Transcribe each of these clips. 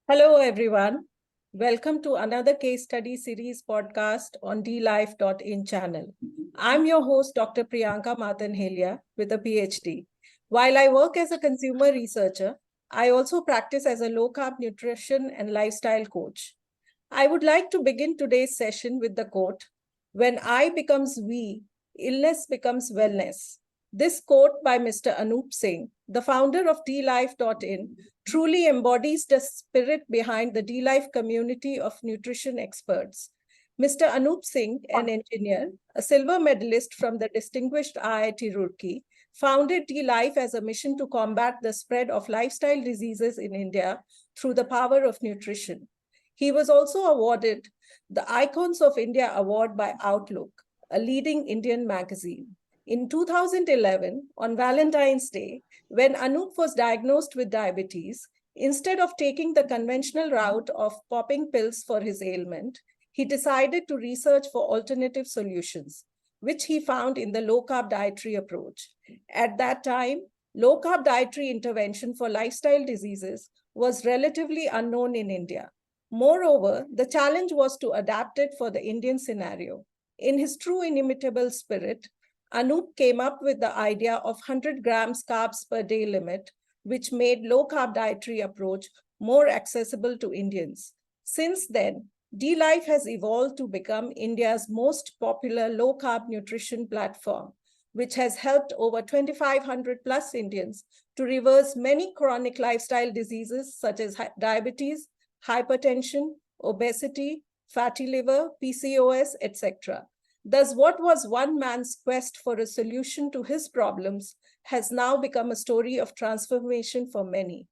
Hello, everyone. Welcome to another case study series podcast on dlife.in channel. I'm your host, Dr. Priyanka Matanhelia, with a Ph.D. While I work as a consumer researcher, I also practice as a low-carb nutrition and lifestyle coach. I would like to begin today's session with the quote, "When I becomes we, illness becomes wellness." This quote by Mr. Anup Singh, the founder of dlife.in, truly embodies the spirit behind the dlife community of nutrition experts. Mr. Anup Singh, an engineer, a silver medalist from the distinguished IIT Roorkee, founded dlife as a mission to combat the spread of lifestyle diseases in India through the power of nutrition. He was also awarded the Icons of India Award by Outlook, a leading Indian magazine. In 2011, on Valentine's Day, when Anup was diagnosed with diabetes, instead of taking the conventional route of popping pills for his ailment, he decided to research for alternative solutions, which he found in the low-carb dietary approach. At that time, low-carb dietary intervention for lifestyle diseases was relatively unknown in India. Moreover, the challenge was to adapt it for the Indian scenario. In his true inimitable spirit, Anup came up with the idea of 100 grams carbs per day limit, which made low-carb dietary approach more accessible to Indians. Since then, dlife has evolved to become India's most popular low-carb nutrition platform, which has helped over 2,500 plus Indians to reverse many chronic lifestyle diseases such as diabetes, hypertension, obesity, fatty liver, PCOS, etc. Thus, what was one man's quest for a solution to his problems has now become a story of transformation for many.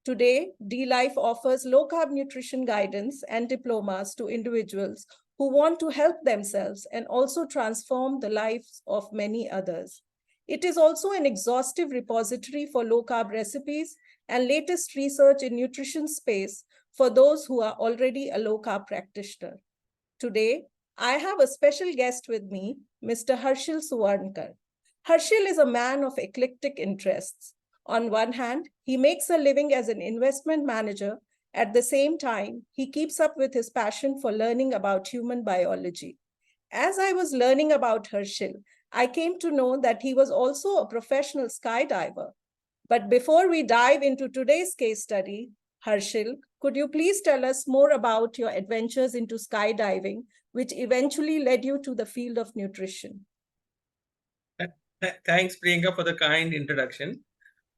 Today, dlife offers low-carb nutrition guidance and diplomas to individuals who want to help themselves and also transform the lives of many others. It is also an exhaustive repository for low-carb recipes and latest research in nutrition space for those who are already a low-carb practitioner. Today, I have a special guest with me, Mr. Harshil Suvarnkar. Harshil is a man of eclectic interests. On one hand, he makes a living as an investment manager. At the same time, he keeps up with his passion for learning about human biology. As I was learning about Harshil, I came to know that he was also a professional skydiver. But before we dive into today's case study, Harshil, could you please tell us more about your adventures into skydiving, which eventually led you to the field of nutrition? Thanks, Priyanka, for the kind introduction.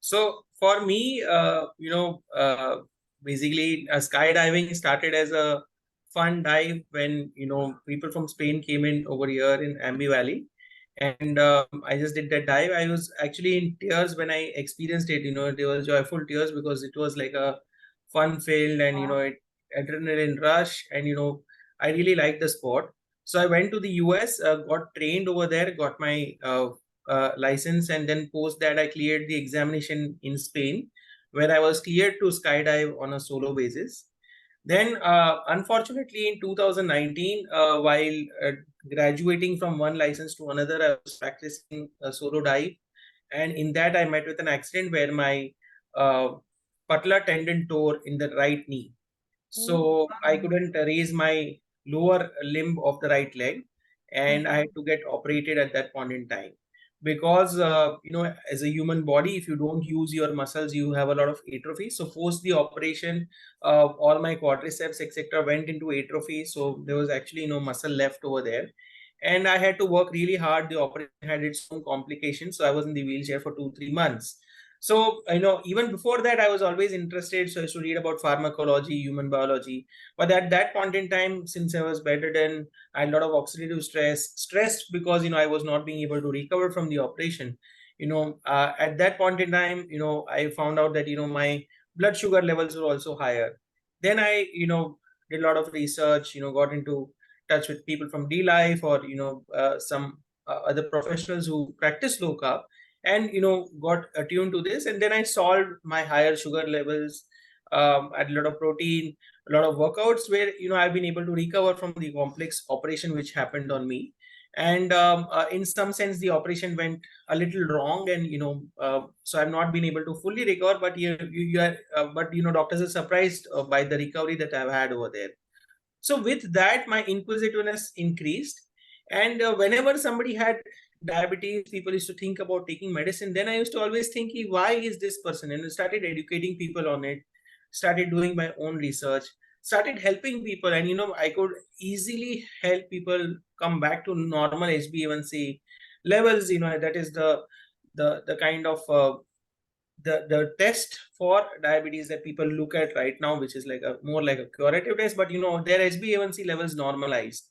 So for me, basically skydiving started as a fun dive when, people from Spain came in over here in Ambi Valley. And I just did that dive. I was actually in tears when I experienced it. There was joyful tears because it was like a fun field and, adrenaline rush. And, I really liked the sport. So I went to the US, got trained over there, got my license, and then post that I cleared the examination in Spain, where I was cleared to skydive on a solo basis. Then, unfortunately, in 2019, while graduating from one license to another, I was practicing a solo dive, and in that I met with an accident where my uh, patella tendon tore in the right knee. So I couldn't raise my lower limb of the right leg, and I had to get operated at that point in time. Because as a human body, if you don't use your muscles, you have a lot of atrophy. So post the operation, all my quadriceps, etc., went into atrophy. So there was actually no muscle left over there, and I had to work really hard. The operation had its own complications, so I was in the wheelchair for 2-3 months. So, even before that, I was always interested. So I used to read about pharmacology, human biology. But at that point in time, since I was bedridden, I had a lot of oxidative stressed because, I was not being able to recover from the operation. At that point in time, I found out that, my blood sugar levels were also higher. Then I, did a lot of research, got into touch with people from dlife or, some other professionals who practice low carb, and got attuned to this, and then I solved my higher sugar levels, had a lot of protein, a lot of workouts where I've been able to recover from the complex operation which happened on me. And in some sense, the operation went a little wrong, and so I've not been able to fully recover. But doctors are surprised by the recovery that I've had over there. So with that, my inquisitiveness increased, and whenever somebody had diabetes, people used to think about taking medicine. Then I used to always think, why is this person? And I started educating people on it, started doing my own research, started helping people, and I could easily help people come back to normal HbA1c levels. That is the kind of the test for diabetes that people look at right now, which is like more like a curative test, but their HbA1c levels normalized.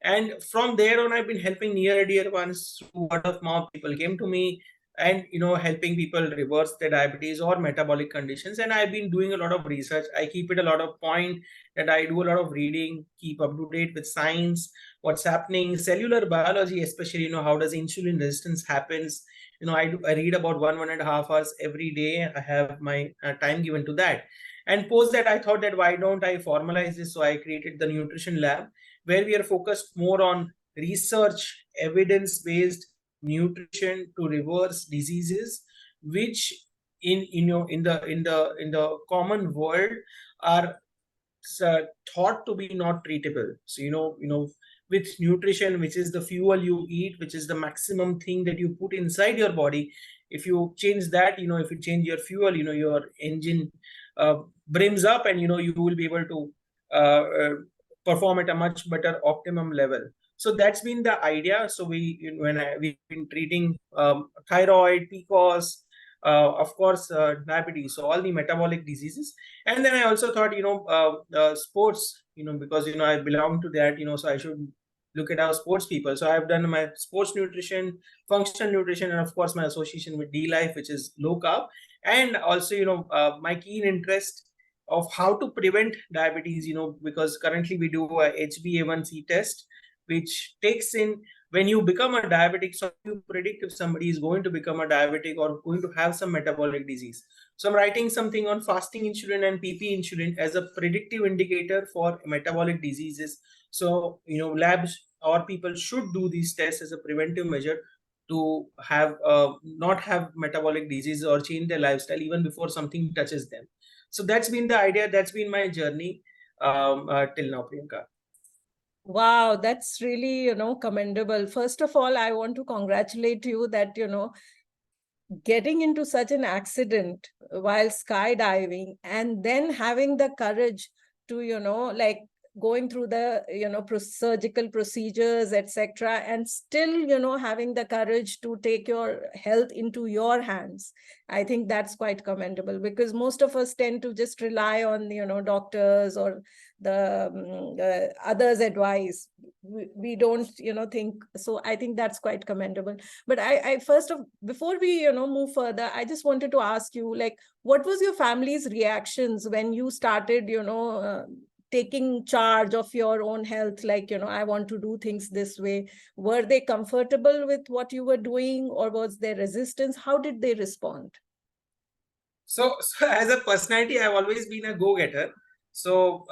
And from there on, I've been helping near and dear ones through word of mouth. People came to me, and helping people reverse their diabetes or metabolic conditions. And I've been doing a lot of research. I keep it a lot of point that I do a lot of reading, keep up to date with science, what's happening, cellular biology, especially how does insulin resistance happens. I read about 1.5 hours every day. I have my time given to that. And post that, I thought that why don't I formalize this? So I created the nutrition lab, where we are focused more on research, evidence-based nutrition to reverse diseases, which in the common world are thought to be not treatable. So with nutrition, which is the fuel you eat, which is the maximum thing that you put inside your body, if you change that, if you change your fuel, your engine brims up, and you will be able to perform at a much better optimum level. So that's been the idea. So we've been treating thyroid, PCOS, of course, diabetes, so all the metabolic diseases. And then I also thought, sports, because I belong to that, so I should look at our sports people. So I've done my sports nutrition, functional nutrition, and of course my association with D-Life, which is low carb, and also my keen interest of how to prevent diabetes, because currently we do a HbA1c test, which takes in when you become a diabetic, so you predict if somebody is going to become a diabetic or going to have some metabolic disease. So I'm writing something on fasting insulin and PP insulin as a predictive indicator for metabolic diseases. So labs or people should do these tests as a preventive measure to have not have metabolic disease or change their lifestyle even before something touches them. So that's been the idea. That's been my journey till now, Priyanka. Wow, that's really, commendable. First of all, I want to congratulate you that, getting into such an accident while skydiving and then having the courage to, like going through the, surgical procedures, etc., and still, having the courage to take your health into your hands. I think that's quite commendable, because most of us tend to just rely on, doctors or the others' advice. We don't, think. So I think that's quite commendable. But I first of before we move further, I just wanted to ask you, like, what was your family's reactions when you started taking charge of your own health? Like, I want to do things this way. Were they comfortable with what you were doing, or was there resistance? How did they respond? So as a personality, I've always been a go-getter. So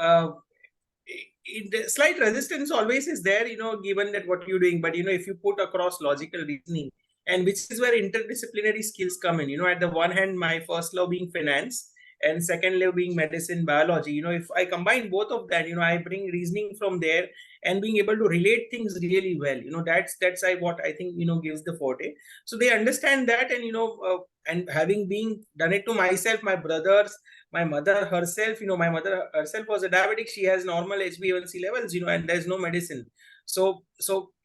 slight resistance always is there, given that what you're doing. But if you put across logical reasoning, and which is where interdisciplinary skills come in. At the one hand, my first love being finance, and second love being medicine, biology. If I combine both of that, I bring reasoning from there and being able to relate things really well. That's what I think gives the forte. So they understand that, and having been done it to myself, my brothers, my mother herself, my mother herself was a diabetic. She has normal HbA1c levels, and there's no medicine. So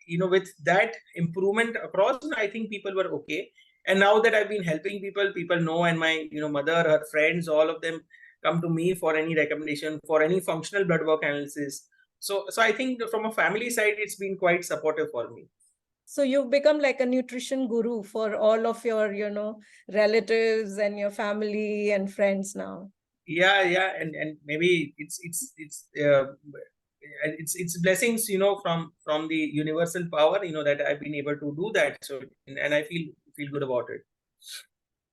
with that improvement across, I think people were okay. And now that I've been helping people, people know, and my mother, her friends, all of them come to me for any recommendation, for any functional blood work analysis. So I think from a family side, it's been quite supportive for me. So you've become like a nutrition guru for all of your, relatives and your family and friends now. Yeah, and maybe it's blessings, from the universal power, that I've been able to do that. So and I feel good about it.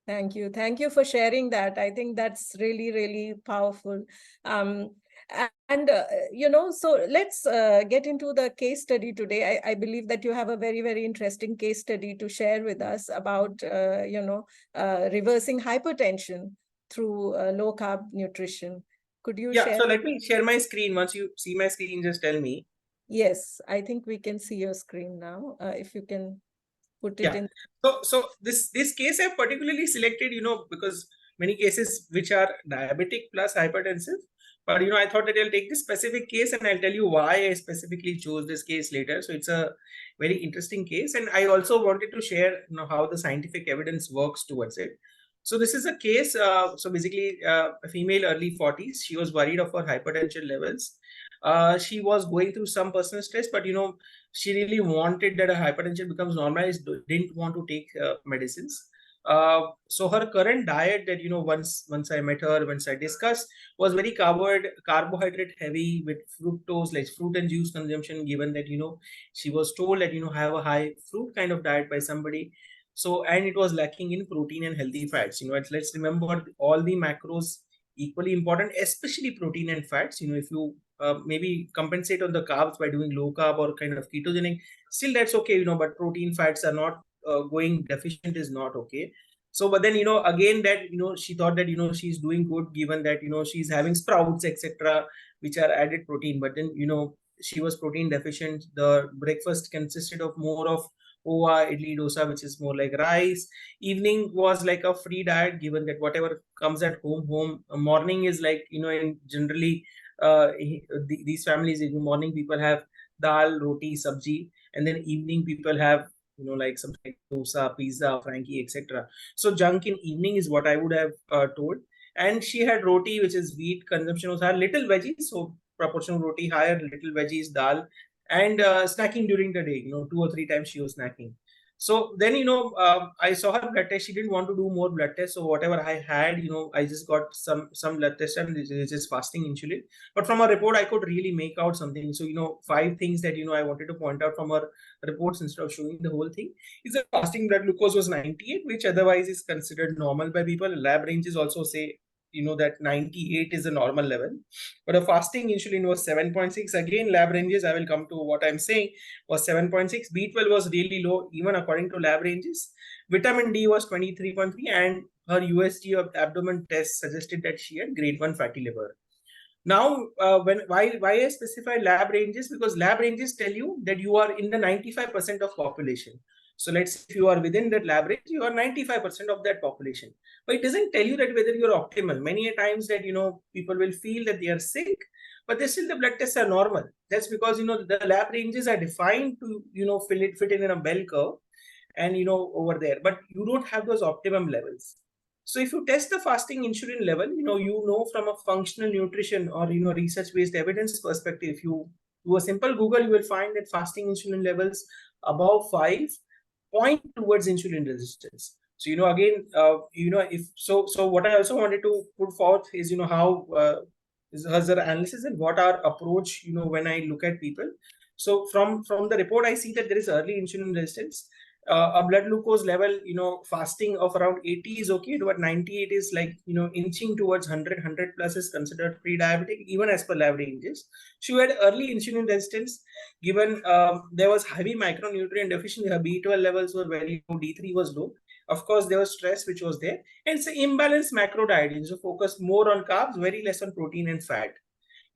Thank you for sharing that. I think that's really, really powerful. And, so let's get into the case study today. I believe that you have a very, very interesting case study to share with us about, reversing hypertension through low carb nutrition. Could you share? So let me share my screen. Once you see my screen, just tell me. Yes, I think we can see your screen now. If you can put it in. So this case I've particularly selected, because many cases which are diabetic plus hypertensive. But I thought that I'll take this specific case and I'll tell you why I specifically chose this case later. So it's a very interesting case, and I also wanted to share how the scientific evidence works towards it. So this is a case. So basically, a female, early 40s. She was worried of her hypertension levels. She was going through some personal stress, but she really wanted that her hypertension becomes normalized. Didn't want to take medicines. So her current diet that once I met her, once I discussed, was very carbohydrate heavy with fructose, like fruit and juice consumption. Given that she was told that have a high fruit kind of diet by somebody. So, and it was lacking in protein and healthy fats. Let's remember all the macros equally important, especially protein and fats. If you maybe compensate on the carbs by doing low carb or kind of ketogenic, still that's okay. But protein fats are not going deficient is not okay. So, but then again that she thought that she's doing good given that she's having sprouts etc., which are added protein. But then she was protein deficient. The breakfast consisted of more of poha, idli, dosa, which is more like rice. Evening was like a free diet, given that whatever comes at home. Morning is like in generally these families in the morning people have dal, roti, sabji, and then evening people have like something like dosa, pizza, frankie, etc. So junk in evening is what I would have told. And she had roti, which is wheat consumption was higher, little veggies, so proportion of roti higher, little veggies, dal, and snacking during the day. 2 or 3 times she was snacking. So then I saw her blood test. She didn't want to do more blood tests, so whatever I had, I just got some blood test, and this is fasting insulin. But from her report, I could really make out something. So 5 things that I wanted to point out from her reports instead of showing the whole thing is that fasting blood glucose was 98, which otherwise is considered normal by people. Lab ranges also say that 98 is a normal level, but a fasting insulin was 7.6. Again, lab ranges, I will come to what I'm saying, was 7.6. B12 was really low even according to lab ranges. Vitamin D was 23.3, and her USG of abdomen test suggested that she had grade 1 fatty liver. Now, why I specify lab ranges? Because lab ranges tell you that you are in the 95% of population. So let's say if you are within that lab range, you are 95% of that population. But it doesn't tell you that whether you're optimal. Many a times that people will feel that they are sick, but they still the blood tests are normal. That's because the lab ranges are defined to fit in a bell curve, and over there. But you don't have those optimum levels. So if you test the fasting insulin level, from a functional nutrition or research-based evidence perspective, if you do a simple Google, you will find that fasting insulin levels above 5 point towards insulin resistance. So again, if so what I also wanted to put forth is how is her analysis and what our approach when I look at people. So from the report, I see that there is early insulin resistance. A blood glucose level, fasting of around 80 is okay, but 98 is like, inching towards 100 plus is considered pre-diabetic, even as per lab ranges. She had early insulin resistance, given there was heavy micronutrient deficiency. Her B12 levels were very low, D3 was low. Of course, there was stress, which was there. And it's an imbalanced macro diet. So focused more on carbs, very less on protein and fat.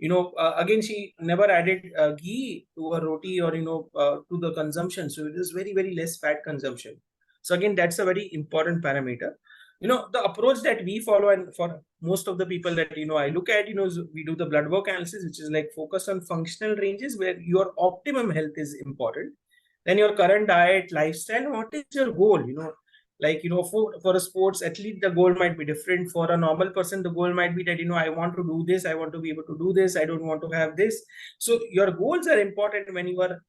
Again, she never added ghee to her roti or to the consumption, so it is very, very less fat consumption. So again, that's a very important parameter. The approach that we follow, and for most of the people that I look at, we do the blood work analysis, which is like focused on functional ranges where your optimum health is important. Then your current diet, lifestyle, what is your goal? Like for a sports athlete, the goal might be different. For a normal person, the goal might be that I want to do this, I want to be able to do this, I don't want to have this. So your goals are important when you are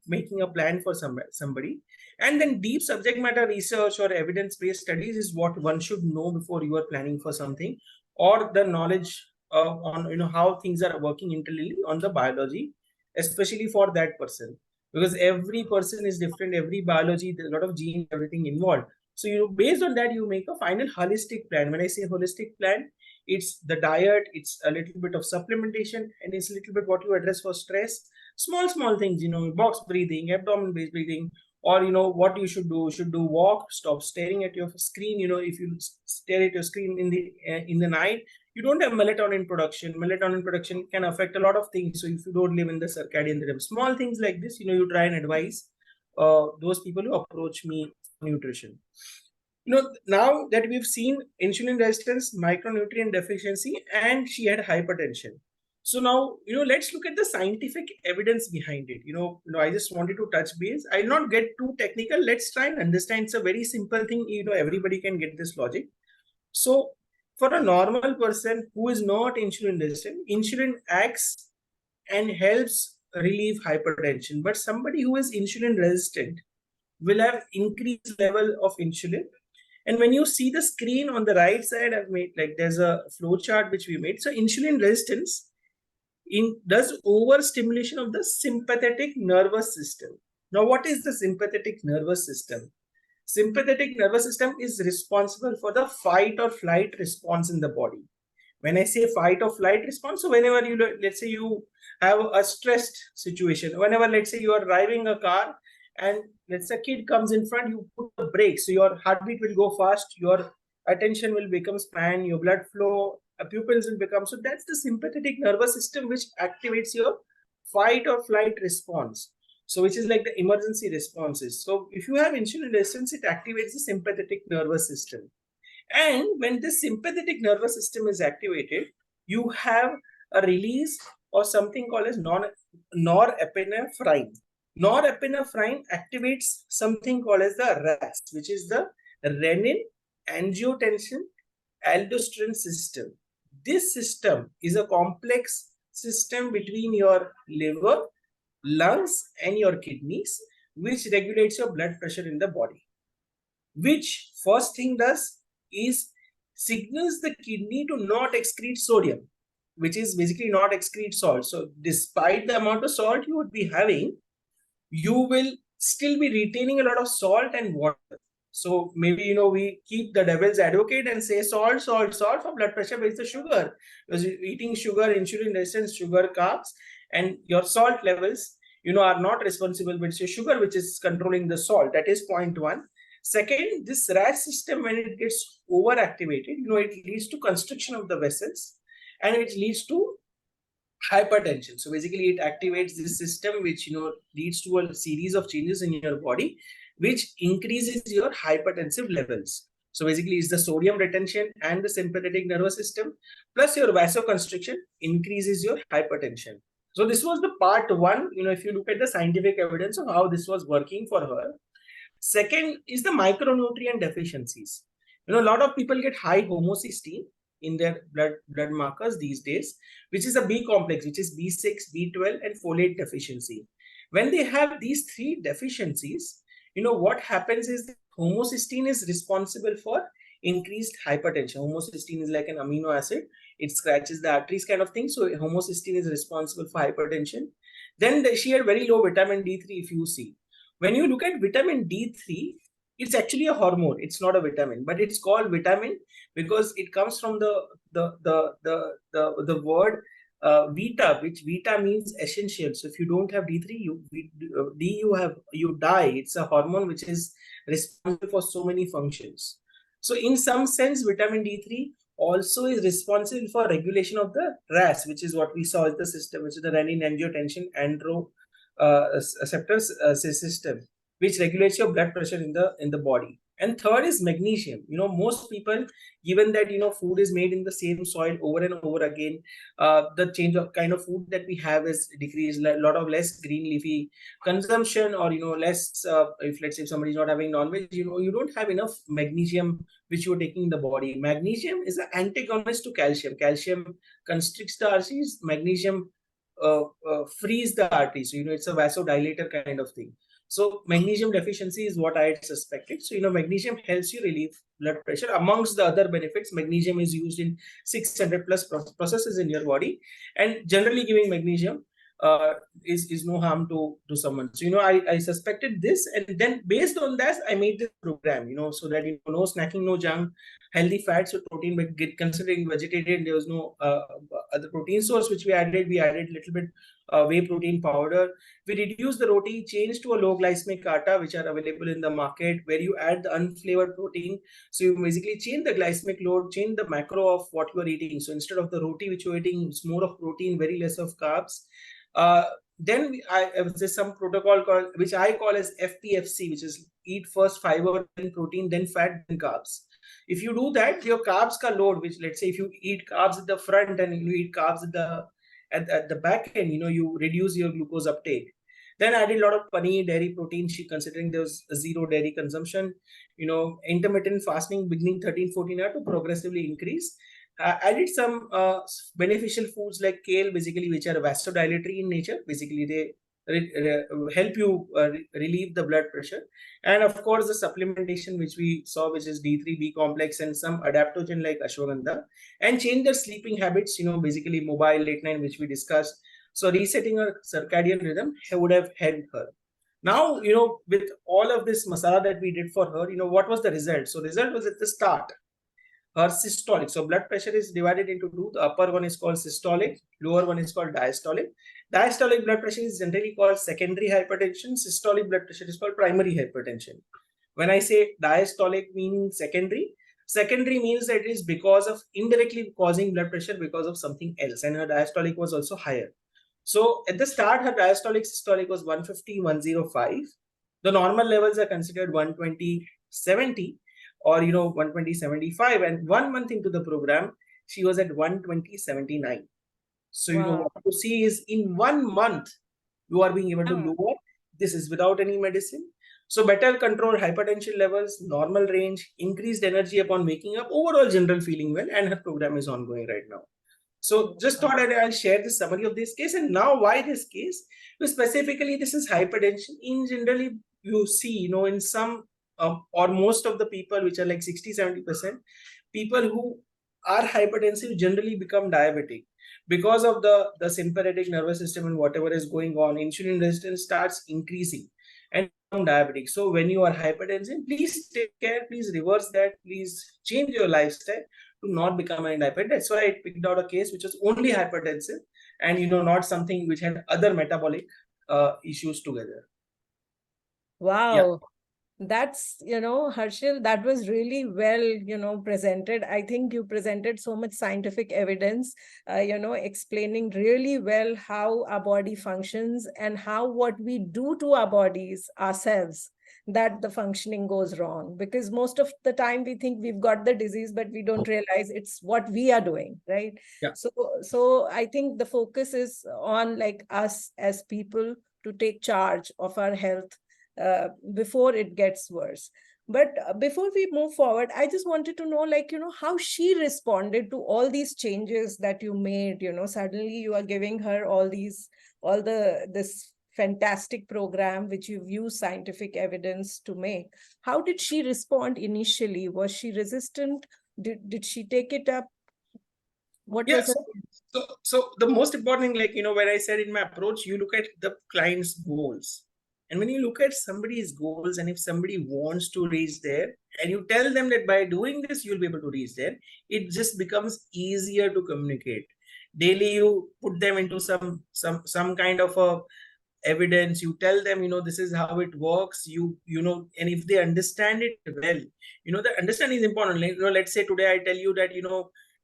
making a plan for somebody. And then deep subject matter research or evidence-based studies is what one should know before you are planning for something, or the knowledge on how things are working internally on the biology, especially for that person, because every person is different, every biology, there's a lot of genes, everything involved. So, based on that, you make a final holistic plan. When I say holistic plan, it's the diet, it's a little bit of supplementation, and it's a little bit what you address for stress. Small things, box breathing, abdomen-based breathing, or what you should do walk, stop staring at your screen. If you stare at your screen in the night, you don't have melatonin production. Melatonin production can affect a lot of things. So if you don't live in the circadian rhythm, small things like this, you try and advise those people who approach me for nutrition. Now that we've seen insulin resistance, micronutrient deficiency, and she had hypertension. So now, let's look at the scientific evidence behind it. I just wanted to touch base. I'll not get too technical. Let's try and understand. It's a very simple thing. Everybody can get this logic. So for a normal person who is not insulin resistant, insulin acts and helps relieve hypertension. But somebody who is insulin resistant will have increased level of insulin. And when you see the screen on the right side, I've made there's a flow chart which we made. So insulin resistance does overstimulation of the sympathetic nervous system. Now, what is the sympathetic nervous system? Sympathetic nervous system is responsible for the fight or flight response in the body. When I say fight or flight response, so whenever let's say you have a stressed situation, whenever let's say you are driving a car and let's say a kid comes in front, you put the brake, so your heartbeat will go fast, your attention will become span, your blood flow, pupils will become. So that's the sympathetic nervous system which activates your fight or flight response. So which is like the emergency responses. So if you have insulin resistance, it activates the sympathetic nervous system. And when the sympathetic nervous system is activated, you have a release of something called as norepinephrine. Norepinephrine activates something called as the RAS, which is the renin angiotensin aldosterone system. This system is a complex system between your liver, lungs, and your kidneys, which regulates your blood pressure in the body. Which first thing does is signals the kidney to not excrete sodium, which is basically not excrete salt. So despite the amount of salt you would be having, you will still be retaining a lot of salt and water. So maybe, we keep the devil's advocate and say salt for blood pressure, but it's the sugar. Because eating sugar, insulin resistance, sugar, carbs, and your salt levels, are not responsible, but it's your sugar which is controlling the salt. That is point one. Second, this RAS system, when it gets overactivated, it leads to constriction of the vessels and it leads to hypertension. So basically it activates this system which leads to a series of changes in your body which increases your hypertensive levels. So basically it's the sodium retention and the sympathetic nervous system plus your vasoconstriction increases your hypertension. So this was the part one, if you look at the scientific evidence of how this was working for her. Second is the micronutrient deficiencies. A lot of people get high homocysteine in their blood markers these days, which is a B complex, which is B6, B12, and folate deficiency. When they have these three deficiencies, what happens is that homocysteine is responsible for increased hypertension. Homocysteine is like an amino acid. It scratches the arteries kind of thing. So homocysteine is responsible for hypertension. Then she had very low vitamin D3 if you see. When you look at vitamin D3, it's actually a hormone. It's not a vitamin, but it's called vitamin because it comes from the word vita, which vita means essential. So if you don't have D3, you die. It's a hormone which is responsible for so many functions. So in some sense, vitamin D3 also is responsible for regulation of the RAS, which is what we saw as the system, which is the renin angiotensin receptors system, which regulates your blood pressure in the body. And third is magnesium. Most people, given that food is made in the same soil over and over again, the change of kind of food that we have is decreased. A lot of less green leafy consumption, or less. If let's say somebody is not having non-veg, you don't have enough magnesium which you are taking in the body. Magnesium is an antagonist to calcium. Calcium constricts the arteries. Magnesium frees the arteries. So it's a vasodilator kind of thing. So magnesium deficiency is what I had suspected. So magnesium helps you relieve blood pressure. Amongst the other benefits, magnesium is used in 600 plus processes in your body, and generally giving magnesium is no harm to someone. So, I suspected this, and then based on that, I made this program, so that, no snacking, no junk, healthy fats with protein, but considering vegetarian, there was no other protein source which we added. We added a little bit whey protein powder. We reduced the roti, changed to a low glycemic atta, which are available in the market, where you add the unflavored protein. So you basically change the glycemic load, change the macro of what you are eating. So instead of the roti which you're eating, it's more of protein, very less of carbs. There's some protocol which I call as FPFC, which is eat first fiber, then protein, then fat, then carbs. If you do that, your carbs ka load, which, let's say if you eat carbs at the front and you eat carbs at the back end, you reduce your glucose uptake. Then I added a lot of paneer, dairy, protein, considering there was zero dairy consumption. Intermittent fasting beginning 13-14 hours to progressively increase. Added some beneficial foods like kale, basically, which are vasodilatory in nature. Basically, they help you relieve the blood pressure. And of course, the supplementation which we saw, which is D3B complex and some adaptogen like ashwagandha, and change their sleeping habits, basically mobile, late night, which we discussed. So resetting her circadian rhythm would have helped her. Now, with all of this masala that we did for her, what was the result? So result was at the start, her systolic. So blood pressure is divided into two. The upper one is called systolic, lower one is called diastolic. Diastolic blood pressure is generally called secondary hypertension. Systolic blood pressure is called primary hypertension. When I say diastolic meaning secondary means that it is because of indirectly causing blood pressure because of something else. And her diastolic was also higher. So at the start, her diastolic systolic was 150, 105. The normal levels are considered 120, 70, or 120, 75. And 1 month into the program, she was at 120, 79. So, Wow. what you see is in 1 month, you are being able to lower. This is without any medicine. So better control hypertension levels, normal range, increased energy upon waking up, overall general feeling well, and her program is ongoing right now. So just thought that I'll share the summary of this case. And now why this case? Because specifically, this is hypertension. In generally, you see, in some or most of the people, which are like 60-70%, people who are hypertensive generally become diabetic because of the sympathetic nervous system and whatever is going on. Insulin resistance starts increasing and become diabetic. So when you are hypertensive, please take care, please reverse that, please change your lifestyle to not become an diabetic. That's why I picked out a case which was only hypertensive and not something which had other metabolic issues together. Wow. Yeah. That's, Harshil, that was really well, presented. I think you presented so much scientific evidence, explaining really well how our body functions and how what we do to our bodies ourselves, that the functioning goes wrong. Because most of the time we think we've got the disease, but we don't realize it's what we are doing, right? Yeah. So I think the focus is on like us as people to take charge of our health before it gets worse. But before we move forward, I just wanted to know, how she responded to all these changes that you made. Suddenly you are giving her this fantastic program which you've used scientific evidence to make. How did she respond initially? Was she resistant? Did she take it up? What was her? So the most important thing, when I said in my approach, you look at the client's goals. And when you look at somebody's goals, and if somebody wants to reach there, and you tell them that by doing this, you'll be able to reach there, it just becomes easier to communicate. Daily, you put them into some kind of a evidence. You tell them, this is how it works. And if they understand it well, the understanding is important. Let's say today I tell you that,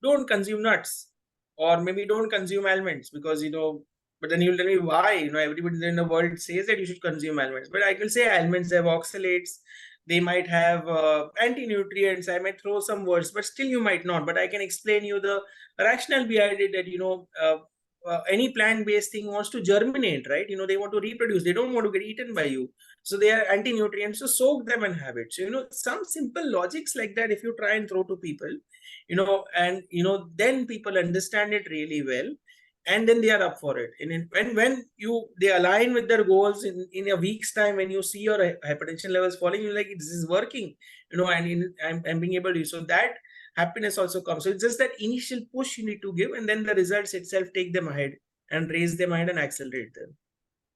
don't consume nuts, or maybe don't consume almonds because, but then you'll tell me why. Everybody in the world says that you should consume almonds, but I can say almonds have oxalates, they might have anti-nutrients. I might throw some words, but still you might not. But I can explain you the rationale behind it, that any plant-based thing wants to germinate, right? They want to reproduce. They don't want to get eaten by you. So they are anti-nutrients. So soak them and have it. So some simple logics like that, if you try and throw to people, and then people understand it really well, and then they are up for it. And when they align with their goals in a week's time, when you see your hypertension levels falling, you're like, this is working, and I'm being able to. So that happiness also comes. So it's just that initial push you need to give, and then the results itself take them ahead, and raise their mind and accelerate them.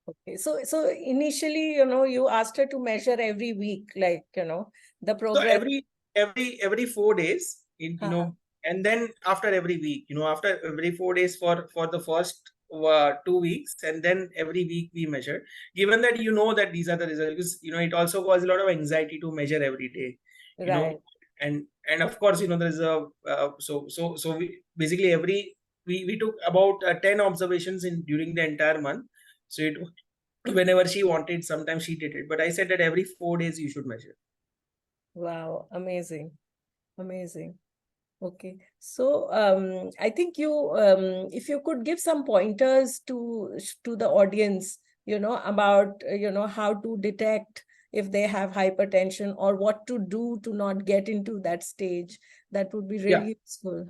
Okay. So initially, you asked her to measure every week, like, the So progress. every 4 days, and then after every week, after every 4 days for the first 2 weeks, and then every week we measure. Given that that these are the results, because it also causes a lot of anxiety to measure every day, Right. and of course there is a so we basically we took about 10 observations during the entire month. So whenever she wanted, sometimes she did it, but I said that every 4 days you should measure. Wow, amazing. Amazing. Okay. So I think if you could give some pointers to the audience, about how to detect if they have hypertension or what to do to not get into that stage, that would be really useful.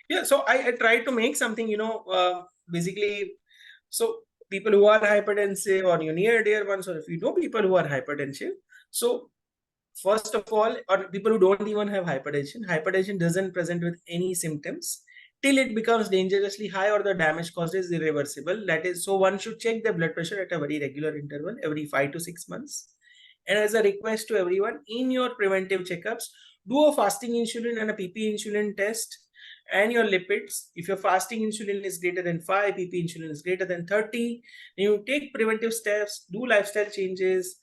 Yeah, so I tried to make something, basically, so people who are hypertensive, or near dear ones, or if you know people who are hypertensive, so first of all, or people who don't even have hypertension doesn't present with any symptoms till it becomes dangerously high or the damage caused is irreversible. That is, so one should check the blood pressure at a very regular interval, every 5 to 6 months. And as a request to everyone, in your preventive checkups, do a fasting insulin and a PP insulin test, and your lipids. If your fasting insulin is greater than 5, PP insulin is greater than 30, you take preventive steps, do lifestyle changes,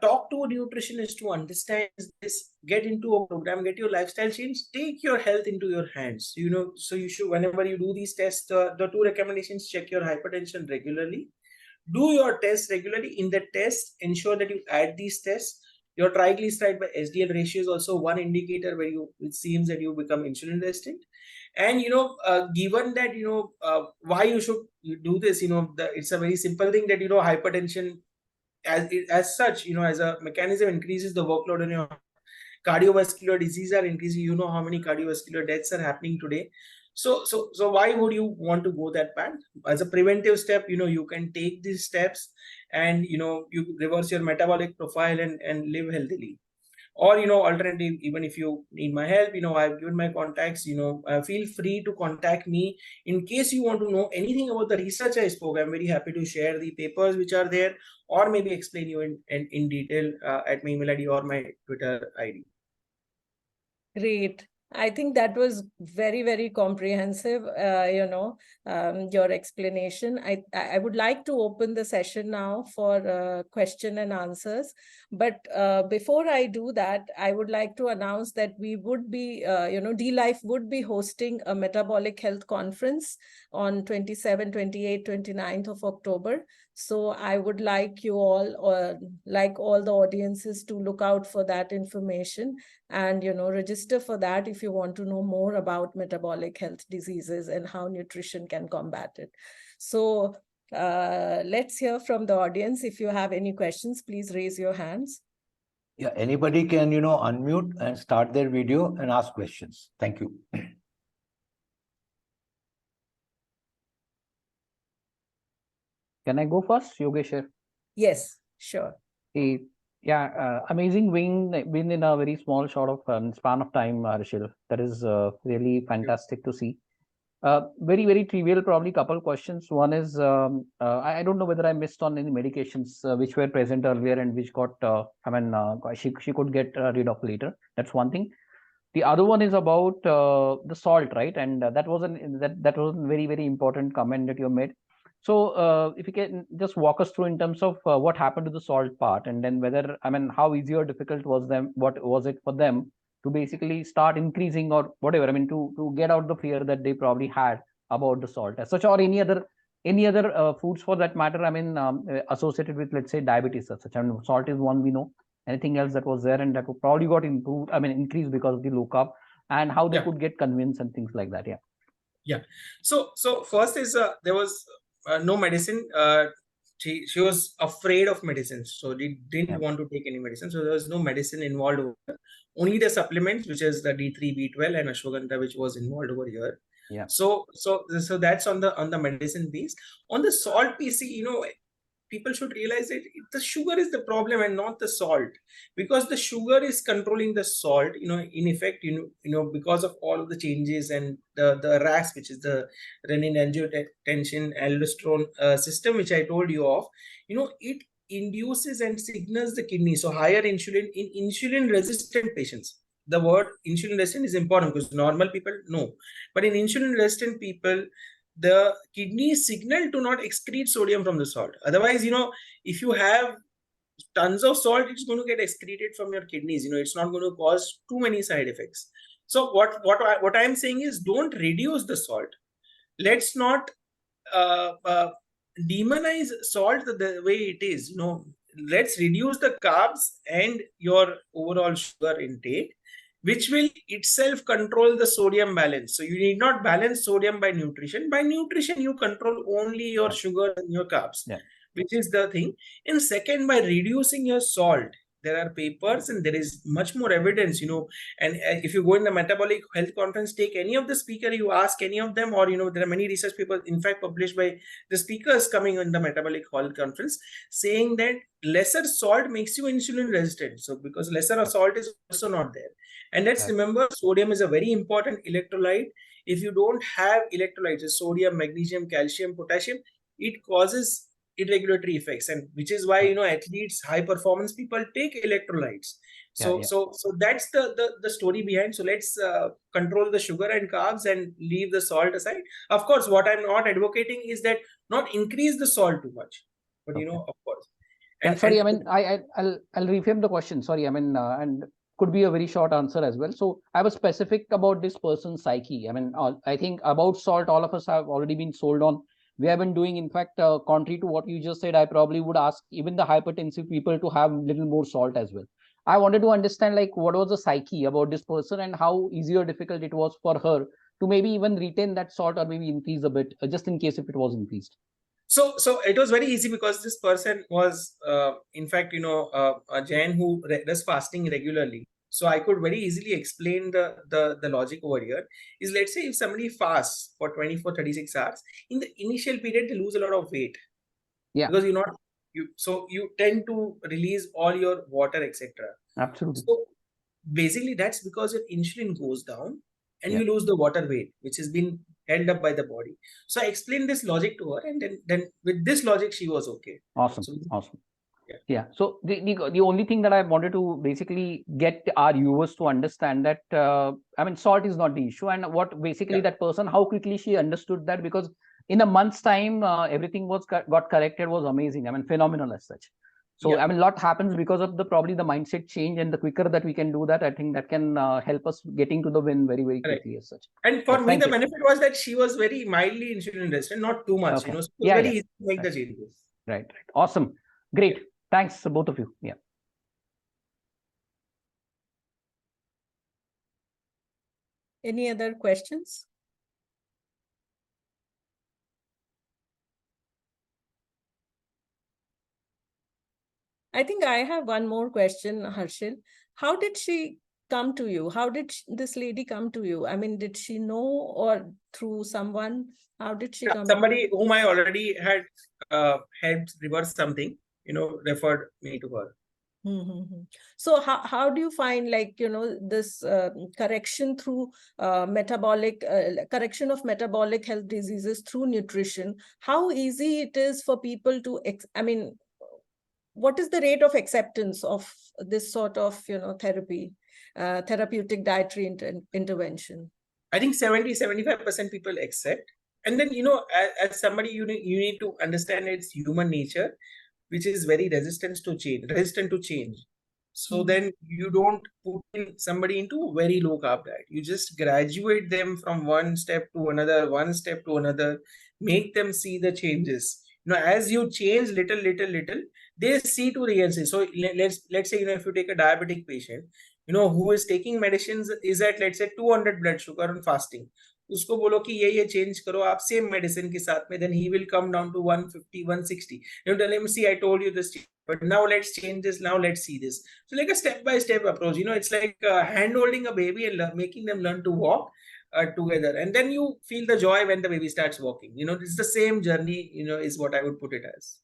talk to a nutritionist to understand this, get into a program, get your lifestyle change, take your health into your hands. So you should, whenever you do these tests, the two recommendations: check your hypertension regularly, do your tests regularly. In the test, ensure that you add these tests. Your triglyceride by SDL ratio is also one indicator where it seems that you become insulin resistant. And given that why you should do this, it's a very simple thing that hypertension as such, as a mechanism, increases the workload on your cardiovascular disease are increasing. How many cardiovascular deaths are happening today. So why would you want to go that path? As a preventive step, you can take these steps, and you reverse your metabolic profile and live healthily. Or alternative, even if you need my help, I've given my contacts. Feel free to contact me in case you want to know anything about the research I spoke. I'm very happy to share the papers which are there, or maybe explain you in detail at my email ID or my Twitter ID. Great. I think that was very, very comprehensive, your explanation. I would like to open the session now for question and answers. But before I do that, I would like to announce that we would be, D-Life would be hosting a metabolic health conference on 27, 28, 29th of October. So I would like you all, or like all the audiences, to look out for that information and register for that if you want to know more about metabolic health diseases and how nutrition can combat it. So let's hear from the audience. If you have any questions, please raise your hands. Yeah, anybody can unmute and start their video and ask questions. Thank you. Can I go first, Yogesh? Yes, sure. Yeah, amazing win in a very small sort of span of time, Harshil. That is really fantastic to see. Very, very trivial, probably couple questions. One is, I don't know whether I missed on any medications which were present earlier and which got, she could get rid of later. That's one thing. The other one is about the salt, right? And that was a very, very important comment that you made. So if you can just walk us through in terms of what happened to the salt part, and then whether, how easy or difficult what was it for them to basically start increasing or whatever, to get out the fear that they probably had about the salt as such, or any other foods for that matter, associated with, let's say, diabetes as such. Salt is one we know. Anything else that was there and that probably got increased because of the low carb, and how they could get convinced and things like that. Yeah. So first is there was no medicine. She was afraid of medicines, so they didn't want to take any medicine. So there was no medicine involved over here. Only the supplements, which is the D3, B12, and ashwagandha, which was involved over here. Yeah. So that's on the medicine piece. On the salt piece, people should realize that the sugar is the problem and not the salt, because the sugar is controlling the salt, in effect, because of all of the changes and the RAS, which is the renin angiotensin aldosterone system, which I told you of, it induces and signals the kidney. So higher insulin in insulin resistant patients. The word insulin resistant is important because normal people know, but in insulin resistant people, the kidney signal to not excrete sodium from the salt. Otherwise, if you have tons of salt, it's going to get excreted from your kidneys. It's not going to cause too many side effects. So what I'm saying is, don't reduce the salt. Let's not demonize salt the way it is. Let's reduce the carbs and your overall sugar intake, which will itself control the sodium balance. So you need not balance sodium by nutrition. By nutrition, you control only your sugar and your carbs, which is the thing. And second, by reducing your salt, there are papers and there is much more evidence, and if you go in the metabolic health conference, take any of the speaker, you ask any of them, or, there are many research papers, in fact, published by the speakers coming in the metabolic health conference, saying that lesser salt makes you insulin resistant. So because lesser salt is also not there. And let's remember, sodium is a very important electrolyte. If you don't have electrolytes, sodium, magnesium, calcium, potassium, it causes irregulatory effects, and which is why athletes, high performance people take electrolytes. So that's the story behind. So let's control the sugar and carbs and leave the salt aside. Of course, what I'm not advocating is that not increase the salt too much, but of course. And sorry, I'll reframe the question. Sorry, and could be a very short answer as well. So I was specific about this person's psyche. I think about salt, all of us have already been sold on. We have been doing, in fact, contrary to what you just said, I probably would ask even the hypertensive people to have a little more salt as well. I wanted to understand, what was the psyche about this person and how easy or difficult it was for her to maybe even retain that salt or maybe increase a bit, just in case if it was increased. So it was very easy because this person was, in fact, a Jain who does fasting regularly. So I could very easily explain the logic over here. Is, let's say if somebody fasts for 24-36 hours, in the initial period, they lose a lot of weight. Yeah. Because you tend to release all your water, etc. Absolutely. So basically that's because your insulin goes down and you lose the water weight, which has been held up by the body. So I explained this logic to her, and then with this logic, she was okay. Awesome. Awesome. Yeah. So the only thing that I wanted to basically get our viewers to understand that, salt is not the issue, and what basically that person, how quickly she understood that, because in a month's time, everything got corrected, was amazing. Phenomenal as such. So, a lot happens because of probably the mindset change, and the quicker that we can do that, I think that can help us getting to the win very, very quickly as such. And for me, the benefit was that she was very mildly insulin resistant, not too much, so it was very easy to make the changes. Right. Awesome. Great. Thanks, both of you. Yeah. Any other questions? I think I have one more question, Harshil. How did she come to you? How did this lady come to you? Did she know, or through someone? How did she come? Somebody whom I already had helped reverse something, referred me to her. So how do you find, this correction through correction of metabolic health diseases through nutrition? How easy it is for people to, what is the rate of acceptance of this sort of, therapeutic dietary intervention? I think 70-75% people accept. And then, as somebody, you need to understand it's human nature, which is very resistant to change. So then you don't put somebody into very low carb diet. You just graduate them from one step to another, make them see the changes. As you change little, they see to the end. So let's say, if you take a diabetic patient, who is taking medicines, is at, let's say, 200 blood sugar on fasting. उसको बोलो कि ये change करो आप same medicine के साथ में, then he will come down to 150, 160. Tell him, see, I told you this, but now let's change this. Now let's see this. So like a step-by-step approach. It's like hand-holding a baby and making them learn to walk together, and then you feel the joy when the baby starts walking. It's the same journey. Is what I would put it as.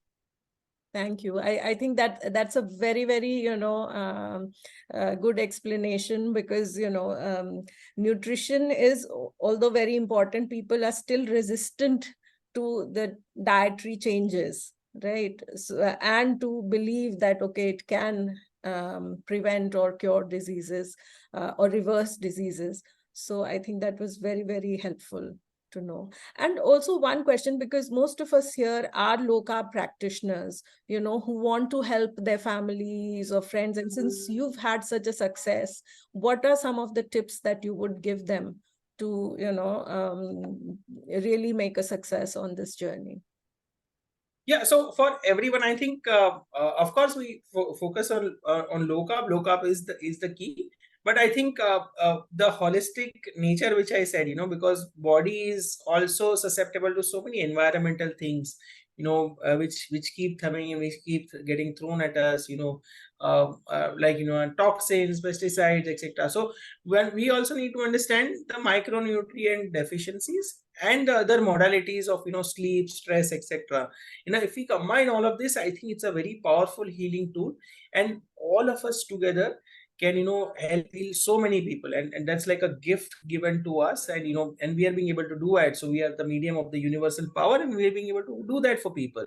Thank you. I think that's a very, very, good explanation, because, nutrition is, although very important, people are still resistant to the dietary changes, right? So, and to believe that, okay, it can prevent or cure diseases or reverse diseases. So I think that was very, very helpful to know. And also one question, because most of us here are low carb practitioners, who want to help their families or friends. And since you've had such a success, what are some of the tips that you would give them to, really make a success on this journey? Yeah, so for everyone, I think, of course, we focus on low carb. Low carb is the key. But I think the holistic nature, which I said, because body is also susceptible to so many environmental things, which keep coming and which keep getting thrown at us, like, toxins, pesticides, etc. So when we also need to understand the micronutrient deficiencies and the other modalities of, sleep, stress, etc. If we combine all of this, I think it's a very powerful healing tool, and all of us together can help heal so many people, and that's like a gift given to us, and and we are being able to do it. So we are the medium of the universal power, and we are being able to do that for people.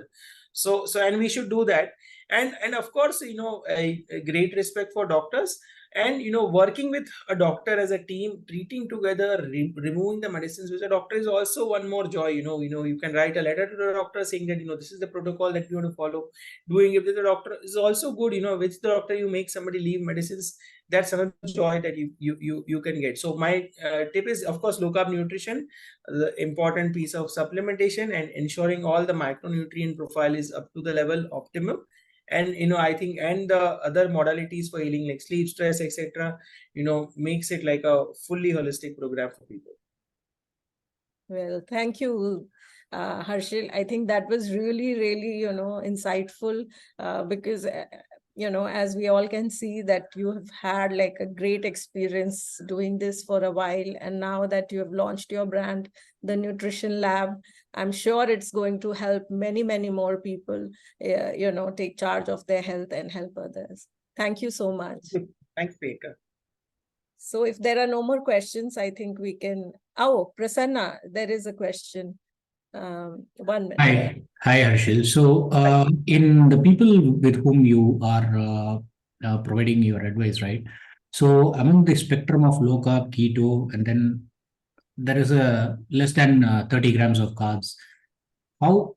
So and we should do that. And of course, a great respect for doctors, and working with a doctor as a team, treating together, removing the medicines with a doctor is also one more joy. You can write a letter to the doctor saying that this is the protocol that you want to follow. Doing it with the doctor is also good. With the doctor you make somebody leave medicines, that's another joy that you can get. So my tip is, of course, low carb nutrition, the important piece of supplementation, and ensuring all the micronutrient profile is up to the level optimum. And I think, and the other modalities for healing like sleep, stress, etc., makes it like a fully holistic program for people. Well, thank you, Harshil. I think that was really, really, insightful, because, as we all can see, that you have had like a great experience doing this for a while. And now that you have launched your brand, the Nutrition Lab, I'm sure it's going to help many, many more people, take charge of their health and help others. Thank you so much. Thanks, Priyanka. So if there are no more questions, I think we can. Oh, Prasanna, there is a question. 1 minute. Hi, Harshil. So, in the people with whom you are providing your advice, right? So, among the spectrum of low carb, keto, and then there is a less than 30 grams of carbs. What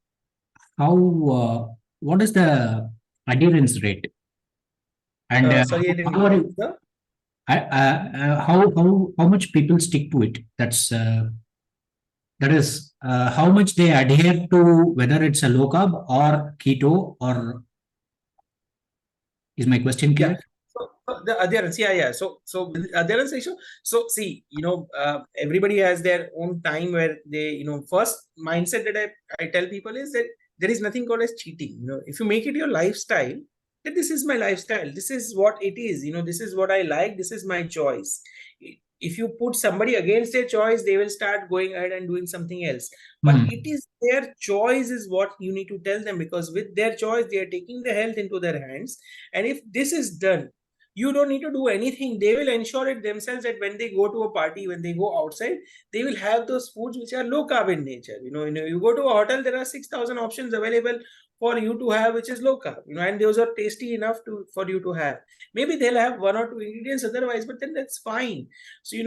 is the adherence rate? And Sorry, I didn't how, are get you- the- how much people stick to it? That is how much they adhere to, whether it's a low carb or keto, or is my question clear? So the adherence, yeah. So with the adherence issue. So see, everybody has their own time where they, first mindset that I tell people is that there is nothing called as cheating. If you make it your lifestyle, that this is my lifestyle, this is what it is. This is what I like, this is my choice. If you put somebody against their choice, they will start going ahead and doing something else. But it is their choice is what you need to tell them, because with their choice, they are taking the health into their hands. And if this is done, you don't need to do anything. They will ensure it themselves that when they go to a party, when they go outside, they will have those foods which are low carb in nature. You go to a hotel, there are 6,000 options available for you to have, which is low carb, and those are tasty enough for you to have. Maybe they'll have 1 or 2 ingredients otherwise, but then that's fine. So,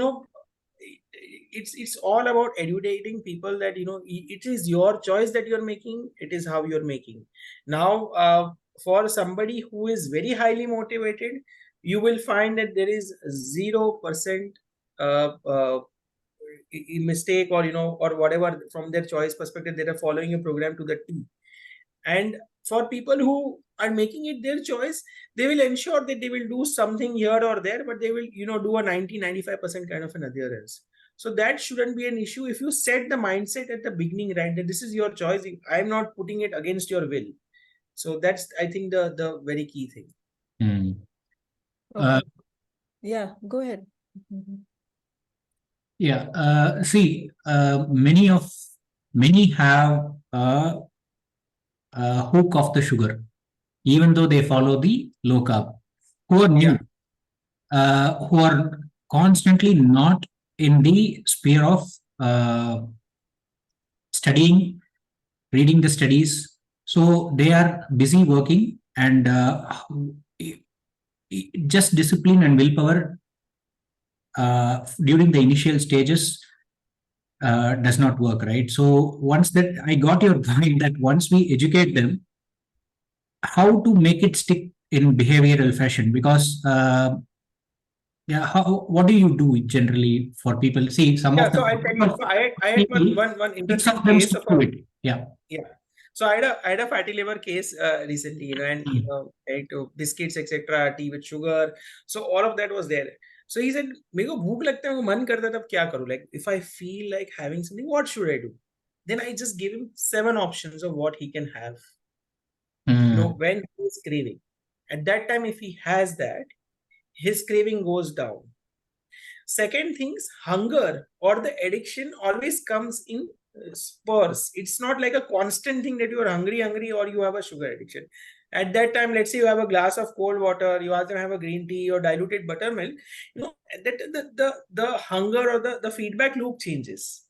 it's all about educating people that, it is your choice that you're making. It is how you're making. Now, for somebody who is very highly motivated, you will find that there is 0% mistake, or or whatever, from their choice perspective, they are following a program to the T. And for people who are making it their choice, they will ensure that they will do something here or there, but they will do a 90-95% kind of an adherence. So that shouldn't be an issue if you set the mindset at the beginning, right, that this is your choice. I'm not putting it against your will. So that's, I think, the very key thing. Okay. Yeah, go ahead. Yeah. See, many have a hook of the sugar. even though they follow the low carb, who are new, who are constantly not in the sphere of studying, reading the studies. So they are busy working, and just discipline and willpower during the initial stages does not work, right? So once that, I got your point that once we educate them how to make it stick in behavioral fashion, because yeah, what do you do generally for people? See, some of So them, I'll tell you. So I had one six interesting of them case stick of to a, it. Yeah. So I had a fatty liver case recently, and I ate biscuits, etc., tea with sugar. So all of that was there. So he said, "मेरे को भूख लगता है, वो मन करता है, तब क्या करूँ? Like if I feel like having something, what should I do?" Then I just gave him 7 options of what he can have. When he's craving. At that time, if he has that, his craving goes down. Second things, hunger or the addiction always comes in spurs. It's not like a constant thing that you are hungry or you have a sugar addiction. At that time, let's say you have a glass of cold water, you also have a green tea or diluted buttermilk, that the hunger or the feedback loop changes.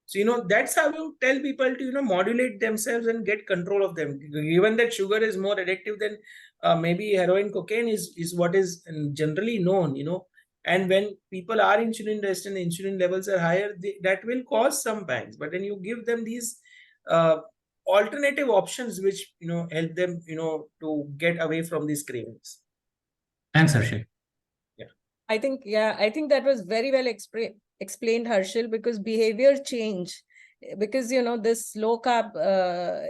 So, that's how you tell people to, modulate themselves and get control of them. Given that sugar is more addictive than maybe heroin, cocaine is what is generally known, and when people are insulin resistant, insulin levels are higher, that will cause some pangs. But then you give them these alternative options, which help them to get away from these cravings. Thanks, Harshil. I think that was very well explained, Harshil, because behavior change, because this low carb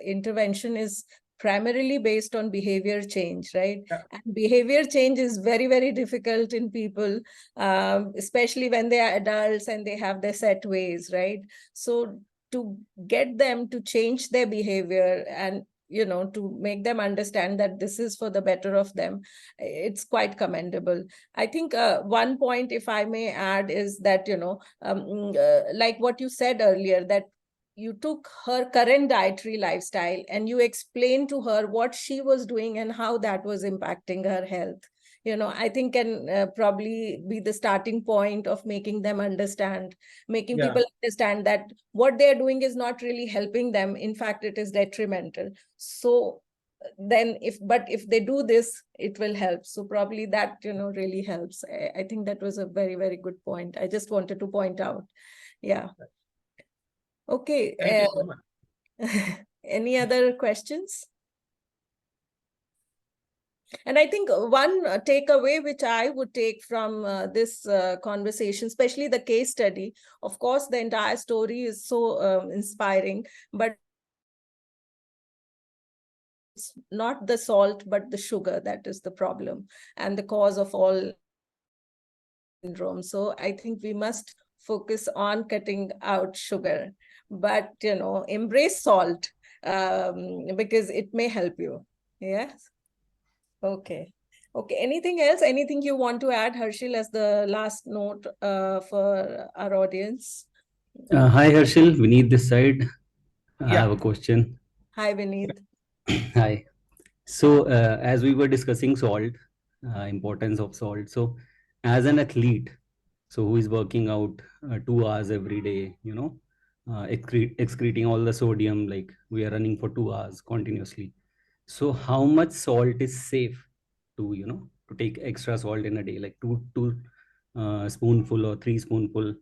intervention is primarily based on behavior change, right? And behavior change is very, very difficult in people, especially when they are adults and they have their set ways, right? So to get them to change their behavior and to make them understand that this is for the better of them, it's quite commendable. I think one point, if I may add, is that like what you said earlier, that you took her current dietary lifestyle and you explained to her what she was doing and how that was impacting her health. I think can probably be the starting point of making them understand, making people understand that what they're doing is not really helping them. In fact, it is detrimental. So then if they do this, it will help. So probably that, really helps. I think that was a very, very good point. I just wanted to point out. Yeah. Okay. Thank you so much. Any other questions? And I think one takeaway which I would take from this conversation, especially the case study, of course, the entire story is so inspiring, but it's not the salt, but the sugar that is the problem and the cause of all syndrome. So I think we must focus on cutting out sugar, but, embrace salt because it may help you. Yes. Okay. Anything else? Anything you want to add, Harshil, as the last note for our audience? Hi, Harshil. Vineet this side. I have a question. Hi, Vineet. Hi. So, as we were discussing salt, importance of salt. So, as an athlete, who is working out 2 hours every day, excreting all the sodium, like we are running for 2 hours continuously. So, how much salt is safe to, to take extra salt in a day, like two spoonful or 3 spoonful?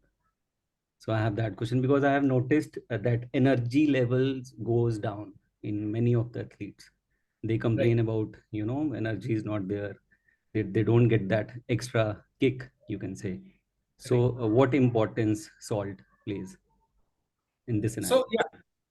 So I have that question because I have noticed that energy levels goes down in many of the athletes. They complain about, energy is not there. They don't get that extra kick, you can say. So what importance salt plays in this scenario?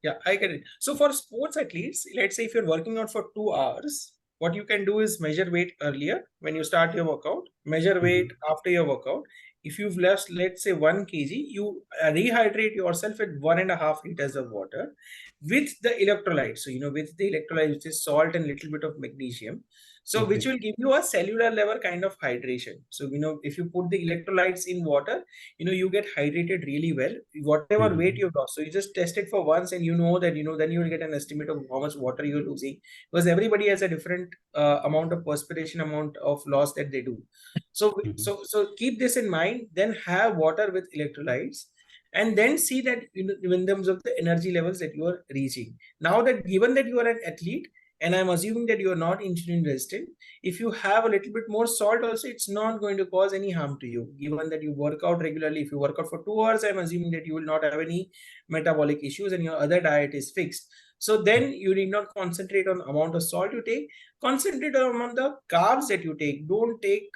So I get it. So for sports athletes, let's say if you're working out for 2 hours, what you can do is measure weight earlier when you start your workout, measure weight after your workout. If you've lost, let's say 1 kg, you rehydrate yourself at 1.5 liters of water with the electrolytes. So, with the electrolytes, which is salt and little bit of magnesium. So which will give you a cellular level kind of hydration. So, if you put the electrolytes in water, you get hydrated really well, whatever weight you've lost. So you just test it for once and that, then you will get an estimate of how much water you're losing, because everybody has a different amount of perspiration, amount of loss that they do. So, so keep this in mind, then have water with electrolytes, and then see that in terms of the energy levels that you are reaching. Now that given that you are an athlete, and I'm assuming that you are not insulin resistant, if you have a little bit more salt also, it's not going to cause any harm to you. Given that you work out regularly, if you work out for 2 hours, I'm assuming that you will not have any metabolic issues and your other diet is fixed. So then you need not concentrate on amount of salt you take, concentrate on the carbs that you take. Don't take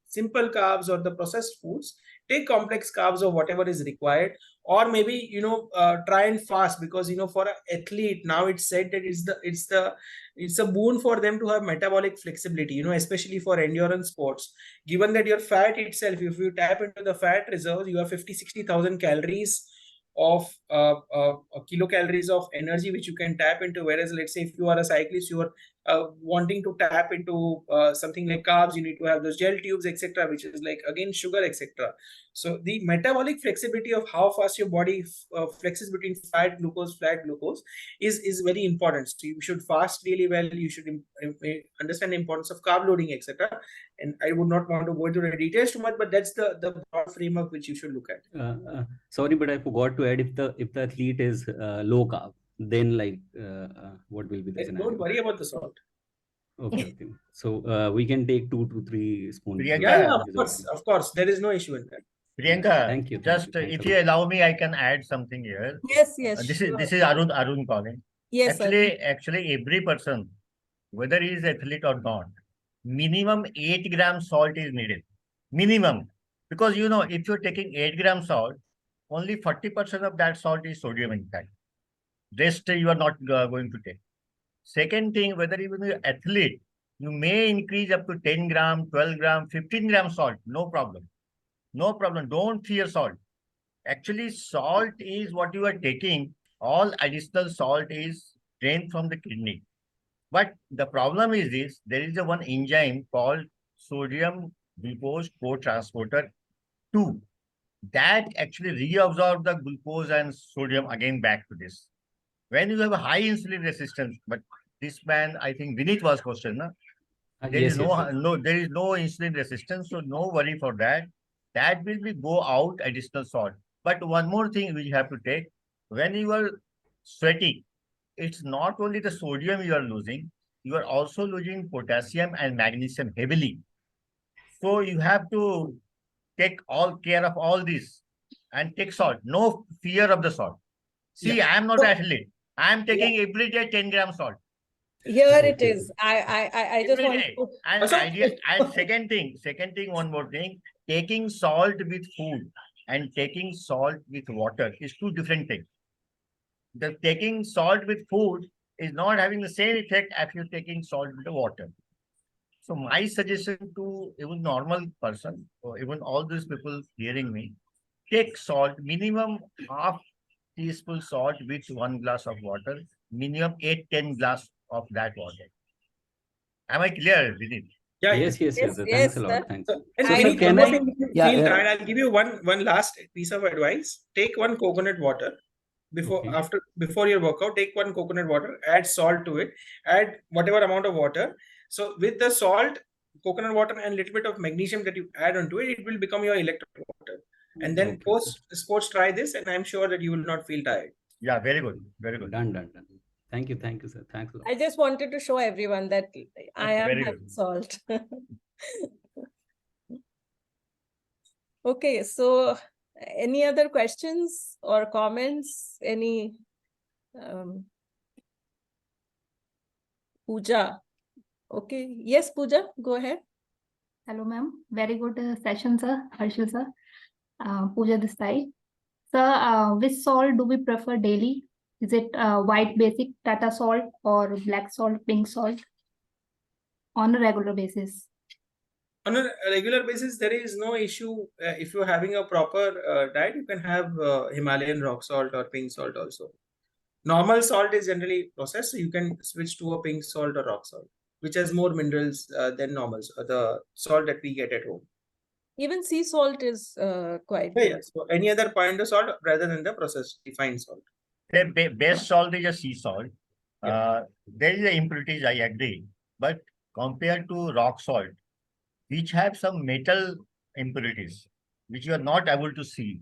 simple carbs or the processed foods. Take complex carbs or whatever is required, or maybe try and fast, because for an athlete now it's said that it's a boon for them to have metabolic flexibility, especially for endurance sports. Given that your fat itself, if you tap into the fat reserves, you have 50,000-60,000 calories of kilocalories of energy which you can tap into. Whereas let's say if you are a cyclist, you are wanting to tap into something like carbs, you need to have those gel tubes, etc., which is like again sugar, etc. So the metabolic flexibility of how fast your body flexes between fat glucose is very important. So you should fast really well, you should understand the importance of carb loading, etc. And I would not want to go into the details too much, but that's the broad framework which you should look at. Sorry, but I forgot to add, if the athlete is low carb, then what will be the scenario? Don't worry about the salt. Okay. So we can take 2 to 3 spoons. Yeah, of course, there is no issue in that. Priyanka, thank you. If you allow me, I can add something here. Yes. This is Arun calling. Yes, actually, every person, whether he is athlete or not, minimum 8 grams salt is needed. Minimum. Because if you're taking 8 grams salt, only 40% of that salt is sodium in fact. Rest you are not going to take. Second thing, whether even you're athlete, you may increase up to 10 gram, 12 gram, 15 gram salt. No problem. No problem. Don't fear salt. Actually, salt is what you are taking. All additional salt is drained from the kidney. But the problem is this, there is one enzyme called sodium glucose cotransporter 2 that actually reabsorb the glucose and sodium again back to this. When you have a high insulin resistance, but this man, I think Vinit was questioned, no? There is no insulin resistance, so no worry for that. That will be go out additional salt. But one more thing we have to take, when you are sweating, it's not only the sodium you are losing, you are also losing potassium and magnesium heavily. So you have to take all care of all this and take salt. No fear of the salt. See, I am not an athlete. I am taking every day 10 grams salt. Here it is. I just want to... And second thing, one more thing, taking salt with food and taking salt with water is 2 different things. The taking salt with food is not having the same effect as you're taking salt with the water. So my suggestion to even normal person, or even all these people hearing me, take salt, minimum half teaspoon salt with 1 glass of water, minimum 8-10 glass of that water. Am I clear, Vinit? Yeah. Yes. Thanks a lot. Thanks. So can I? Feel tired, I'll give you one last piece of advice. Take 1 coconut water before your workout. Take 1 coconut water, add salt to it, add whatever amount of water. So with the salt, coconut water, and little bit of magnesium that you add onto it, it will become your electrolyte water. And then post sports, try this, and I'm sure that you will not feel tired. Yeah, very good. Very good. Done. Thank you, sir. Thanks a lot. I just wanted to show everyone that I am having salt. Okay, so any other questions or comments? Any Pooja? Okay, yes, Pooja, go ahead. Hello, ma'am. Very good session, sir. Harshil, sir. Pooja this side. Sir, which salt do we prefer daily? Is it white basic Tata salt or black salt, pink salt on a regular basis? On a regular basis, there is no issue. If you're having a proper diet, you can have Himalayan rock salt or pink salt also. Normal salt is generally processed, so you can switch to a pink salt or rock salt. which has more minerals than normal, the salt that we get at home. Even sea salt is quite Yeah, good. yeah. So any other point of salt rather than the processed refined salt. The best salt is a sea salt. Yeah. There is the impurities, I agree. But compared to rock salt, which have some metal impurities, which you are not able to see.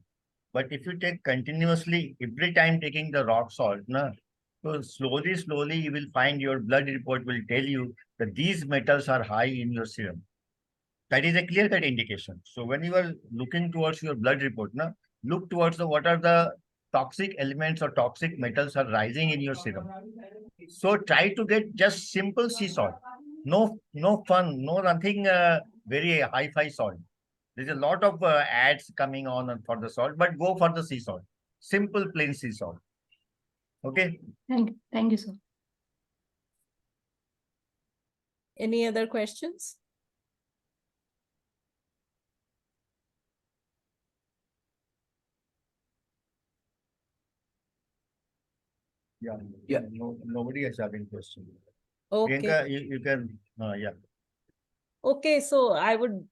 But if you take continuously, every time taking the rock salt, so slowly, you will find your blood report will tell you that these metals are high in your serum. That is a clear-cut indication. So when you are looking towards your blood report, look towards what are the toxic elements or toxic metals are rising in your serum. So try to get just simple sea salt. No fun, no nothing very hi-fi salt. There's a lot of ads coming on for the salt, but go for the sea salt. Simple plain sea salt. Okay. Thank you, sir. Any other questions? Yeah. Yeah. Nobody is having question. Okay. Priyanka, you can, yeah. Okay, so I would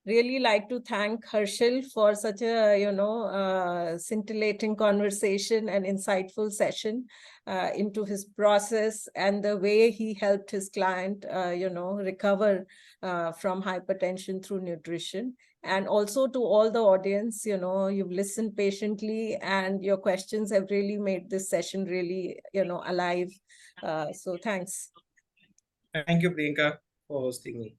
really like to thank Harshil for such a, scintillating conversation and insightful session into his process and the way he helped his client, recover from hypertension through nutrition. And also to all the audience, you've listened patiently and your questions have really made this session really, alive. So thanks. Thank you, Priyanka, for hosting me.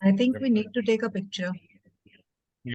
I think we need to take a picture.